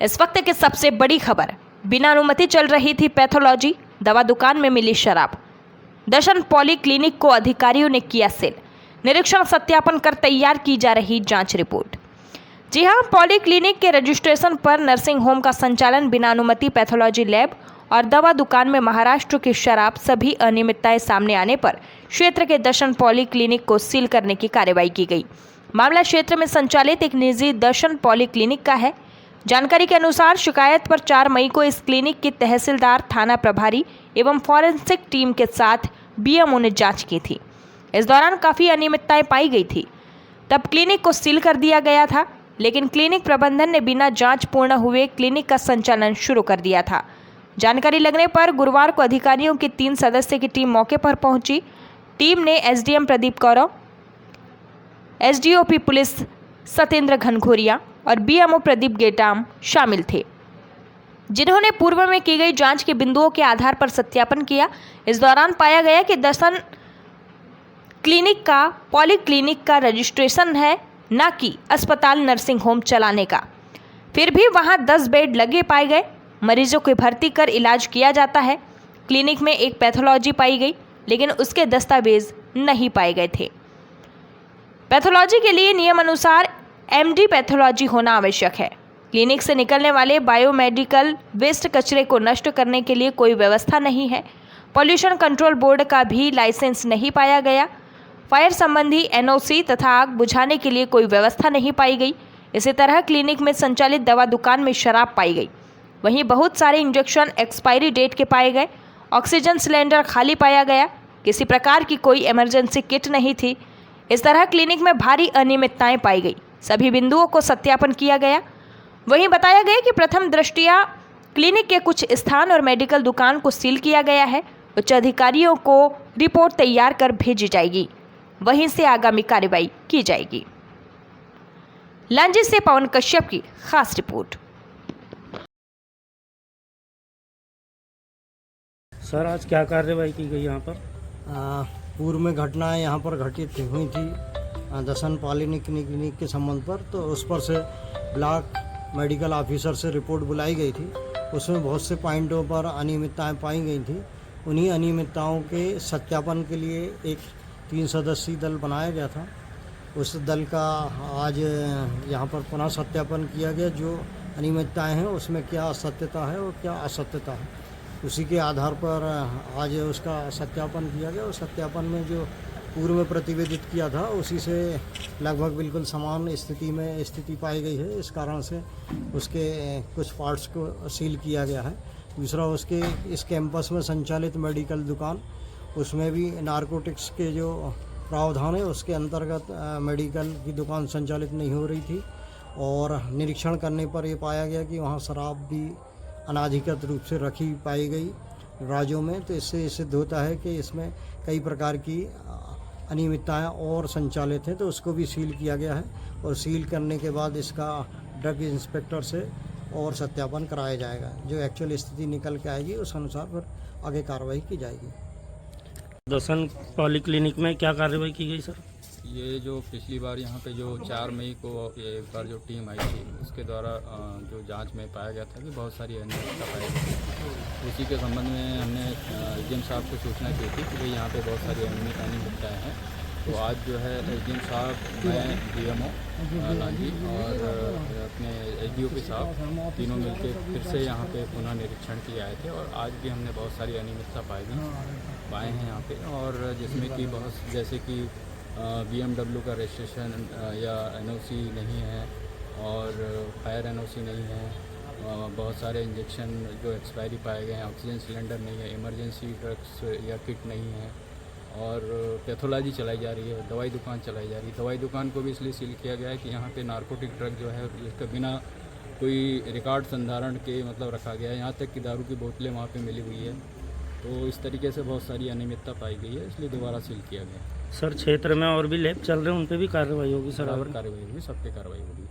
इस वक्त की सबसे बड़ी खबर, बिना अनुमति चल रही थी पैथोलॉजी, दवा दुकान में मिली शराब। दर्शन पॉली क्लिनिक को अधिकारियों ने किया सील। निरीक्षण सत्यापन कर तैयार की जा रही जांच रिपोर्ट। जी हां, पॉली क्लिनिक के रजिस्ट्रेशन पर नर्सिंग होम का संचालन बिना अनुमति, पैथोलॉजी लैब और दवा दुकान में महाराष्ट्र की शराब, सभी अनियमितताएं सामने आने पर क्षेत्र के दर्शन पॉली क्लिनिक को सील करने की कार्रवाई की गई। मामला क्षेत्र में संचालित एक निजी दर्शन पॉली क्लिनिक का है। जानकारी के अनुसार शिकायत पर 4 मई को इस क्लिनिक की तहसीलदार, थाना प्रभारी एवं फॉरेंसिक टीम के साथ बीएमओ ने जांच की थी। इस दौरान काफ़ी अनियमितताएं पाई गई थी। तब क्लिनिक को सील कर दिया गया था, लेकिन क्लिनिक प्रबंधन ने बिना जांच पूर्ण हुए क्लिनिक का संचालन शुरू कर दिया था। जानकारी लगने पर गुरुवार को अधिकारियों की 3 सदस्य की टीम मौके पर पहुंची। टीम ने SDM Pradeep Kaurav, SDOP police Satyendra Ghanghoriya और बीएमओ प्रदीप गेटाम शामिल थे, जिन्होंने पूर्व में की गई जांच के बिंदुओं के आधार पर सत्यापन किया। इस दौरान पाया गया कि दर्शन क्लिनिक का पॉली क्लिनिक का रजिस्ट्रेशन है, न कि अस्पताल नर्सिंग होम चलाने का। फिर भी वहां 10 बेड लगे पाए गए। मरीजों को भर्ती कर इलाज किया जाता है। क्लिनिक में एक पैथोलॉजी पाई गई, लेकिन उसके दस्तावेज नहीं पाए गए थे। पैथोलॉजी के लिए नियम अनुसार एमडी पैथोलॉजी होना आवश्यक है। क्लिनिक से निकलने वाले बायोमेडिकल वेस्ट कचरे को नष्ट करने के लिए कोई व्यवस्था नहीं है। पॉल्यूशन कंट्रोल बोर्ड का भी लाइसेंस नहीं पाया गया। फायर संबंधी एनओसी तथा आग बुझाने के लिए कोई व्यवस्था नहीं पाई गई। इसी तरह क्लिनिक में संचालित दवा दुकान में शराब पाई गई। वहीं बहुत सारे इंजेक्शन एक्सपायरी डेट के पाए गए। ऑक्सीजन सिलेंडर खाली पाया गया। किसी प्रकार की कोई इमरजेंसी किट नहीं थी। इस तरह क्लिनिक में भारी अनियमितताएं पाई गई। सभी बिंदुओं को सत्यापन किया गया। वहीं बताया गया कि प्रथम दृष्टया क्लिनिक के कुछ स्थान और मेडिकल दुकान को सील किया गया है। उच्च अधिकारियों को रिपोर्ट तैयार कर भेजी जाएगी, वहीं से आगामी कार्रवाई की जाएगी। लांजी से पवन कश्यप की खास रिपोर्ट। सर, आज क्या कार्रवाई की गई यहाँ पर? पूर्व में घटनाएं यहाँ पर घटित हुई थी दर्शन पॉली क्लिनिक के संबंध पर, तो उस पर से ब्लॉक मेडिकल ऑफिसर से रिपोर्ट बुलाई गई थी। उसमें बहुत से पॉइंटों पर अनियमितताएं पाई गई थी। उन्हीं अनियमितताओं के सत्यापन के लिए एक 3 सदस्यीय दल बनाया गया था। उस दल का आज यहाँ पर पुनः सत्यापन किया गया। जो अनियमितताएं हैं उसमें क्या सत्यता है और क्या असत्यता है, उसी के आधार पर आज उसका सत्यापन किया गया। उस सत्यापन में जो पूर्व में प्रतिवेदित किया था उसी से लगभग बिल्कुल समान स्थिति पाई गई है। इस कारण से उसके कुछ पार्ट्स को सील किया गया है। दूसरा, उसके इस कैंपस में संचालित मेडिकल दुकान, उसमें भी नारकोटिक्स के जो प्रावधान है उसके अंतर्गत मेडिकल की दुकान संचालित नहीं हो रही थी। और निरीक्षण करने पर ये पाया गया कि वहाँ शराब भी अनाधिकृत रूप से रखी पाई गई राज्यों में। तो इससे सिद्ध होता है कि इसमें कई प्रकार की अनियमितताएं और संचालित हैं, तो उसको भी सील किया गया है। और सील करने के बाद इसका ड्रग इंस्पेक्टर से और सत्यापन कराया जाएगा। जो एक्चुअल स्थिति निकल के आएगी उस अनुसार फिर आगे कार्रवाई की जाएगी। दर्शन पॉली क्लिनिक में क्या कार्रवाई की गई सर? ये जो पिछली बार यहाँ पे जो 4 मई को एक बार जो टीम आई थी, उसके द्वारा जो जांच में पाया गया था कि बहुत सारी अनियमितता पाई गई थी। उसी के संबंध में हमने एसडीएम साहब को सूचना की थी कि भाई यहाँ पे बहुत सारी अनियमितताएँ हैं। तो आज जो है एसडीएम साहब, मैं, बीएमओ लांजी और अपने एसडीओपी साहब तीनों मिलकर फिर से यहाँ पे पुनः निरीक्षण के लिए आए थे। और आज भी हमने बहुत सारी अनियमितता पाए हैं यहाँ पे। और जिसमें कि जैसे कि BMW का रजिस्ट्रेशन या एनओसी नहीं है और फायर एनओसी नहीं है। बहुत सारे इंजेक्शन जो एक्सपायरी पाए गए हैं, ऑक्सीजन सिलेंडर नहीं है, इमरजेंसी ड्रग्स या किट नहीं है। और पैथोलॉजी चलाई जा रही है, दवाई दुकान चलाई जा रही है। दवाई दुकान को भी इसलिए सील किया गया है कि यहाँ पे नारकोटिक ड्रग जो है इसका बिना कोई रिकॉर्ड संधारण के मतलब रखा गया है। यहाँ तक कि दारू की बोतलें वहाँ पे मिली हुई है। तो इस तरीके से बहुत सारी अनियमितता पाई गई है, इसलिए दोबारा सील किया गया। सर, क्षेत्र में और भी लैब चल रहे हैं, उन पे भी कार्रवाई होगी सर? बराबर कार्रवाई होगी, सब पे कार्रवाई होगी।